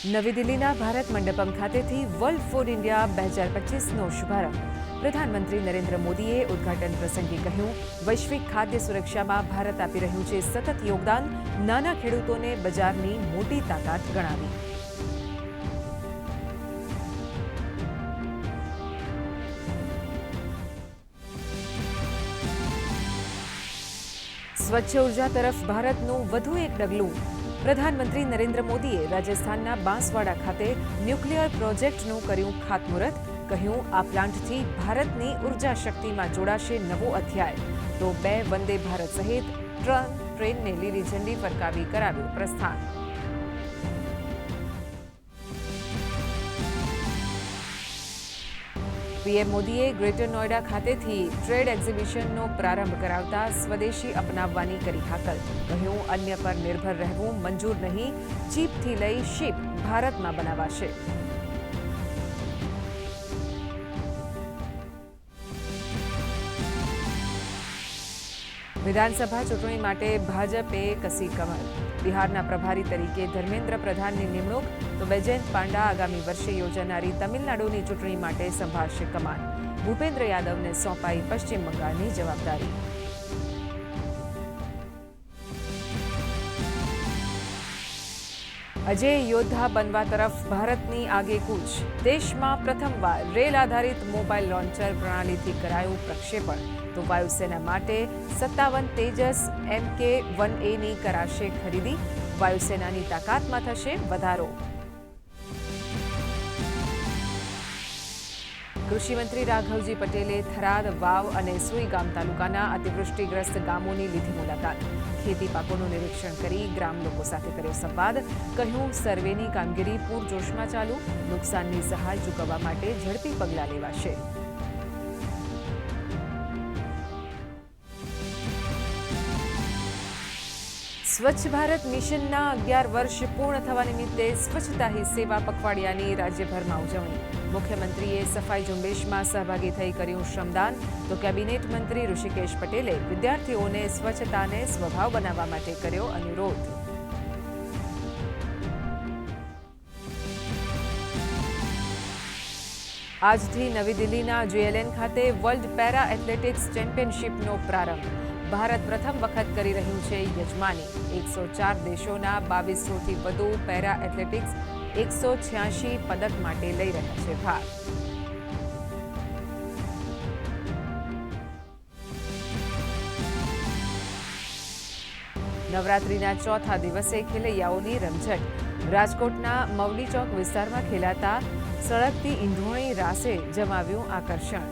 નવી દિલ્હીના ભારત મંડપમ ખાતેથી વર્લ્ડ ફૂડ ઇન્ડિયા 2025નો શુભારંભ પ્રધાનમંત્રી નરેન્દ્ર મોદીએ ઉદ્ઘાટન પ્રસંગે કહ્યું, વૈશ્વિક ખાદ્ય સુરક્ષામાં ભારત આપી રહ્યું છે સતત યોગદાન, નાના ખેડૂતોને બજારની મોટી તાકાત ગણાવી. સ્વચ્છ ઉર્જા તરફ ભારતનું વધુ એક ડગલું. પ્રધાનમંત્રી નરેન્દ્ર મોદીએ રાજસ્થાનના બાંસવાડા ખાતે ન્યુક્લિયર પ્રોજેક્ટનું કર્યું ખાતમુહૂર્ત. કહ્યું, આ પ્લાન્ટથી ભારતની ઉર્જા શક્તિમાં જોડાશે નવો અધ્યાય. તો 2 વંદે ભારત સહિત ટ્રેનને લીલી ઝંડી ફરકાવી કરાવ્યું પ્રસ્થાન. પીએમ મોદીએ ગ્રેટર નોઈડા ખાતેથી ટ્રેડ એક્ઝિબિશનનો પ્રારંભ કરાવતા સ્વદેશી અપનાવવાની કરી હાકલ. કહ્યું, અન્ય પર નિર્ભર રહેવું મંજૂર નહીં, ચીપથી લઈ શિપ ભારતમાં બનાવાશે. વિધાનસભા ચૂંટણી માટે ભાજપે કસી કમર. બિહારના પ્રભારી તરીકે ધર્મેન્દ્ર પ્રધાનની નિમણૂક, તો બૈજયંત પાંડા આગામી વર્ષે યોજાનારી તમિલનાડુની ચૂંટણી માટે સંભાળશે કમાન. ભૂપેન્દ્ર યાદવને સોંપાઈ પશ્ચિમ બંગાળની જવાબદારી. અજેય યોદ્ધા બનવા તરફ ભારતની આગેકૂચ. દેશમાં પ્રથમવાર રેલ આધારિત મોબાઈલ લોન્ચર પ્રણાલીથી કરાયું પ્રક્ષેપણ. તો વાયુસેના માટે 57 તેજસ MK-1Aની કરાશે ખરીદી. વાયુસેનાની તાકાતમાં થશે વધારો. કૃષિમંત્રી રાઘવજી પટેલે થરાદ, વાવ અને સુઈગામ તાલુકાના અતિવૃષ્ટિગ્રસ્ત ગામોની લીધી મુલાકાત. ખેતી પાકોનું નિરીક્ષણ કરી ગ્રામ લોકો સાથે કર્યો સંવાદ. કહ્યું, સર્વેની કામગીરી પૂરજોશમાં ચાલુ. નુકસાનની સહાય ચૂકવવા માટે ઝડપી પગલાં લેવાશે. સ્વચ્છ ભારત મિશનના 11 વર્ષ પૂર્ણ થવા નિમિત્તે સ્વચ્છતા હી સેવા પખવાડિયાની રાજ્યભરમાં ઉજવણી. મુખ્યમંત્રીએ સફાઈ ઝુંબેશમાં સહભાગી થઈ કર્યું શ્રમદાન. તો કેબિનેટ મંત્રી ઋષિકેશ પટેલે વિદ્યાર્થીઓને સ્વચ્છતાને સ્વભાવ બનાવવા માટે કર્યો અનુરોધ. આજથી નવી દિલ્હીના JLN ખાતે વર્લ્ડ પેરા એથ્લેટિક્સ ચેમ્પિયનશિપનો પ્રારંભ. ભારત પ્રથમ વખત કરી રહ્યું છે યજમાની. 104 દેશોના 2200થી વધુ પેરા એથ્લેટિક્સ 186 પદક માટે લઈ રહ્યા છે ભાગ. નવરાત્રીના ચોથા દિવસે ખેલૈયાઓની રમઝટ. રાજકોટના મવડી ચોક વિસ્તારમાં ખેલાતા સળગતી ઈંધોણી રાસે જમાવ્યું આકર્ષણ.